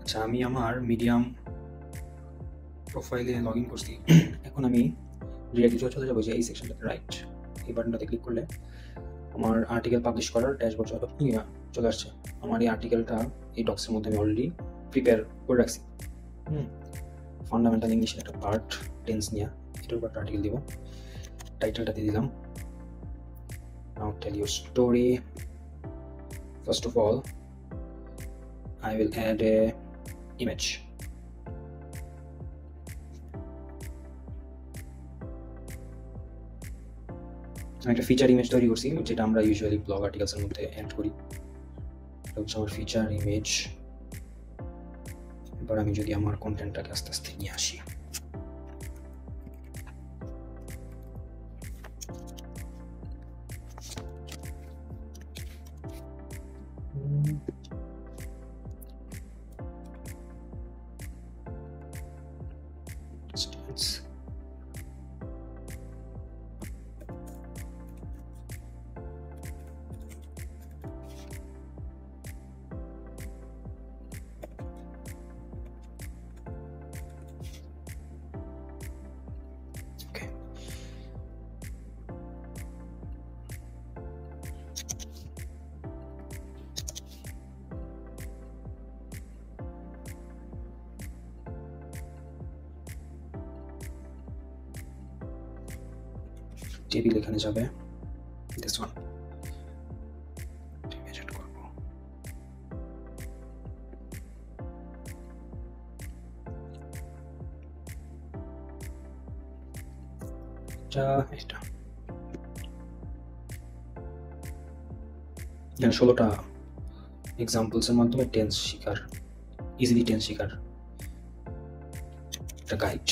আচ্ছা, আমি আমার মিডিয়াম প্রোফাইলে লগ ইন করছি। এখন আমি ডিরেক্টলি চলে যাবো যে এই সেকশনটাতে, রাইট এই বাটনটাতে ক্লিক করলে আমার আর্টিকেল পাবলিশ করার ড্যাশবোর্ড চলে আসছে। আমার এই আর্টিকেলটা এই ডক্সের মধ্যে আমি অলরেডি প্রিপেয়ার করে রাখছি। ফান্ডামেন্টাল ইংলিশের একটা পার্ট টেন্স নিয়ে এটার উপর একটা আর্টিকেল দিব। টাইটেলটা দিয়ে দিলাম, now tell your story. First of all I will add a image. আমি একটা ফিচার ইমেজ তৈরি করছি, যেটা আমরা ইউজুয়ালি ব্লগ আর্টিকেলসের মধ্যে অ্যাড করি। এটা হচ্ছে আমার ফিচার ইমেজ। এবার আমি যদি আমার কন্টেন্টটাকে আস্তে আস্তে নিয়ে আসি, টেবিল এখানে যাবে, দিস ওয়ান ইমেজ এড করব। এটা এখানে 16টা এক্সাম্পলসের মাধ্যমে টেন্স শেখার, ইজিলি টেন্স শেখার একটা গাইড।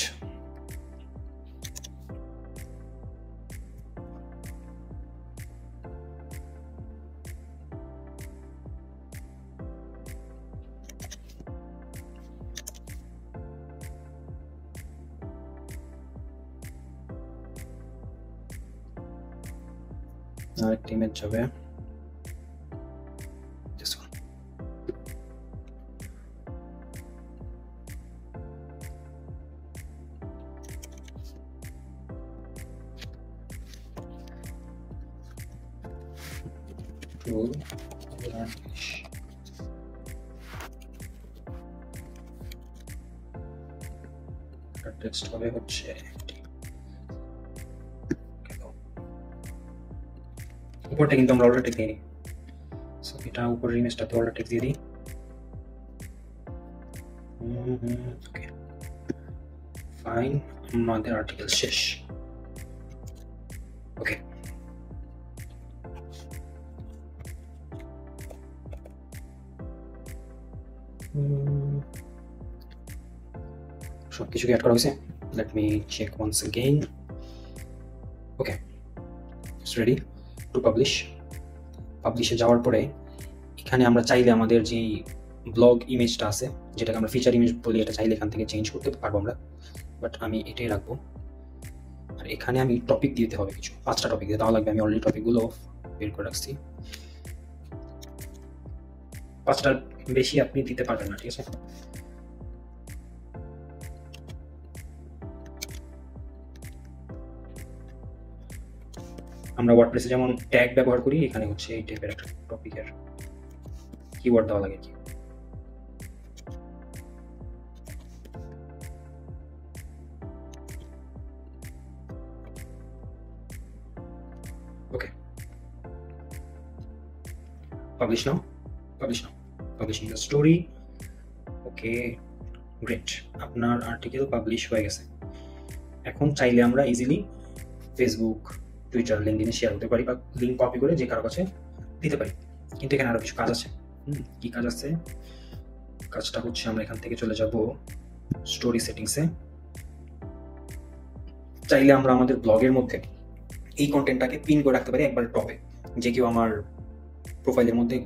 আরেকটা ইমেজ যাবে, this one. To learn English. Text হবে হচ্ছে উপরটা, কিন্তু আমরা অলরেডি দিয়ে দিই। সো এটা উপরের ইমেজটাতে অলরেডি টেক্সট দিয়ে দিই। ওকে ফাইন, আমাদের আর্টিকেল শেষ। ওকে, সব কিছু অ্যাড করা হয়েছে। Let me check once again. Okay, it's ready to publish. পাবলিশে যাওয়ার পরে এখানে আমরা চাইলে আমাদের যে ব্লগ ইমেজটা আছে, যেটাকে আমরা ফিচার ইমেজ বলি, এটা চাইলে এখান থেকে চেঞ্জ করতে পারবো আমরা, বাট আমি এটাই রাখবো। আর এখানে আমি টপিক দিতে হবে, কিছু 5টা টপিক দিতে লাগবে। আমি অলরেডি টপিকগুলো বের করে রাখছি, 5টার বেশি আপনি দিতে পারবেন না, ঠিক আছে? আমরা ওয়ার্ডপ্রেসে যেমন ট্যাগ ব্যবহার করি, এখানে হচ্ছে এই টাইপের একটা টপিকের কিওয়ার্ড দেওয়া লাগে। Okay, publish now, publishing the story. Okay great, আপনার আর্টিকেল পাবলিশ হয়ে গেছে। এখন চাইলে আমরা ইজিলি ফেসবুক, টুইটার, লিঙ্কডিনে শেয়ার করতে পারি, বা লিঙ্ক কপি করে যে কারো কাছে দিতে পারি। কিন্তু এখানে আরো কিছু কাজ আছে। কি কাজ আছে? কাজটা হচ্ছে আমরা এখান থেকে চলে যাব স্টোরি সেটিংসে। চাইলে আমরা আমাদের ব্লগের মধ্যে এই কন্টেন্টটাকে পিন করে রাখতে পারি একবার টপে, যে কেউ আমার প্রোফাইলের মধ্যে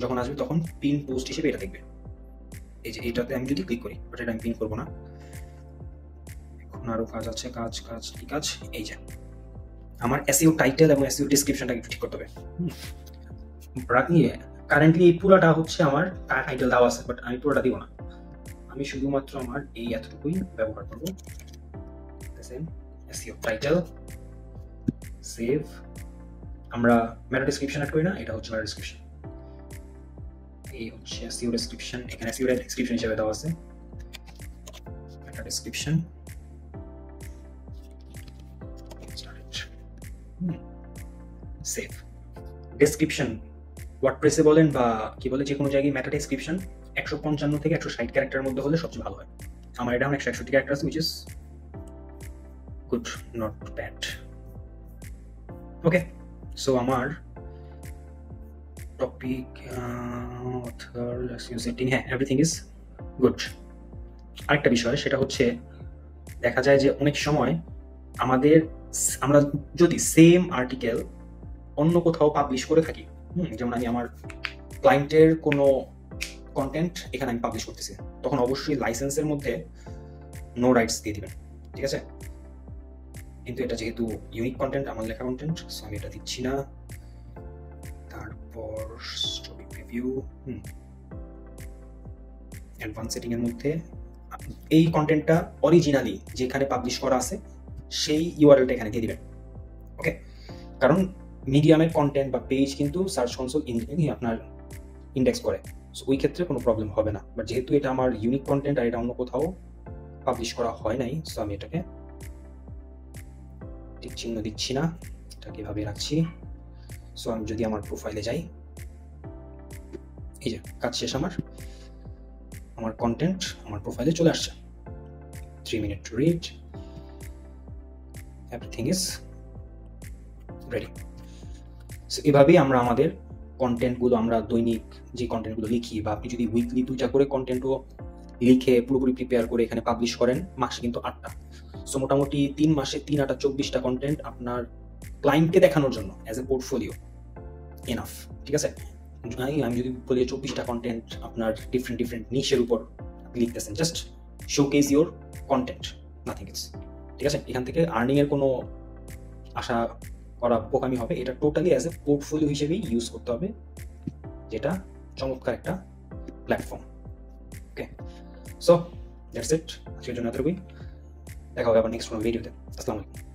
যখন আসবে তখন পিন পোস্ট হিসেবে এটা দেখবে। এই যে এটাতে আমি যদি ক্লিক করি, বাট এটা আমি পিন করবো না। এখন আরো কাজ আছে। কি কাজ? এই যে আমার এসইও টাইটেল এবং এসইও ডেসক্রিপশনটাকে একটু ঠিক করতে হবে। কারেন্টলি এই পুরোটা হচ্ছে আমার টাইটেল দেওয়া আছে, বাট আমি পুরোটা দিব না। আমি শুধুমাত্র আমার এই এতটুকুই ব্যবহার করব। SEO title, save. আমরা মেটা ডেসক্রিপশন অ্যাড করি না, এটা হচ্ছে মেটা ডেসক্রিপশন। এই হচ্ছে SEO ডেসক্রিপশন, এখানে SEO ডেসক্রিপশন হিসেবে দেওয়া আছে মেটা ডেসক্রিপশন। সেভ ডেসক্রিপশন ওয়ার্ডপ্রেসে বলেন বা কি বলে, যে কোনো জায়গায় মেটা ডেসক্রিপশন 155 থেকে 160 ক্যারেক্টারের মধ্যে হলে সবচেয়ে ভালো হয়। আমার এটা এখন 161 ক্যারেক্টার আছে, which is good, not bad. Okay, so আমার টপিক, অথর, SEO সেটিং, হ্যাঁ এভরিথিং ইজ গুড। আরেকটা বিষয় সেটা হচ্ছে দেখা যায় যে অনেক সময় আমরা যদি সেম আর্টিকেল অন্য কোথাও পাবলিশ করে থাকি, যেমন আমি আমার ক্লায়েন্টের কোনো কন্টেন্ট এখানে আমি পাবলিশ করতেছি, তখন অবশ্যই লাইসেন্সের মধ্যে নো রাইটস দিয়ে দিবেন, ঠিক আছে? কিন্তু এটা যেহেতু ইউনিক কন্টেন্ট, আমার লেখা কন্টেন্ট, সো আমি এটা দিচ্ছি না। তারপর স্টোরি প্রিভিউ, অ্যাডভান্স সেটিং এর মধ্যে এই কন্টেন্টটা অরিজিনালি যেখানে পাবলিশ করা আছে সেই ইউআরএলটা এখানে দিয়ে দিবেন। ওকে, কারণ মিডিয়ামের কন্টেন্ট বা পেজ কিন্তু সার্চ কনসোল ইঞ্জিনে আপনার ইন্ডেক্স করে, সো ওই ক্ষেত্রে কোনো প্রবলেম হবে না। বাট যেহেতু এটা আমার ইউনিক কন্টেন্ট আর এটা অন্য কোথাও পাবলিশ করা হয় নাই, সো আমি এটাকে টিক চিহ্ন দিচ্ছি না, এটাকে এভাবে রাখছি। সো আমি যদি আমার প্রোফাইলে যাই, এই যে কাজ শেষ, আমার কন্টেন্ট আমার প্রোফাইলে চলে আসছে। 3 minute to read, everything is ready. So এভাবেই আমরা আমাদের কন্টেন্টগুলো, আমরা দৈনিক যে কন্টেন্টগুলো লিখি, বা আপনি যদি উইকলি 2টা করে কন্টেন্টও লিখে পুরোপুরি প্রিপেয়ার করে এখানে পাবলিশ করেন, মাসে কিন্তু 8টা, সো মোটামুটি 3 মাসে 3 8 24টা কন্টেন্ট আপনার ক্লায়েন্টকে দেখানোর জন্য অ্যাজ এ পোর্টফোলিও এনাফ, ঠিক আছে? আমি যদি বলি 24টা কন্টেন্ট আপনার ডিফারেন্ট নিশের উপর লিখতেছেন, just showcase your content, nothing else, ঠিক আছে? এখান থেকে আর্নিং এর কোনো আশা করা বোকামি হবে। এটা টোটালি অ্যাজ এ পোর্টফোলিও হিসেবেই ইউজ করতে হবে, যেটা চমৎকার একটা platform. Okay, so that's it, আজকের জন্য এতটুকুই। দেখা হবে আবার নেক্সট কোনো ভিডিওতে। আসসালামু আলাইকুম।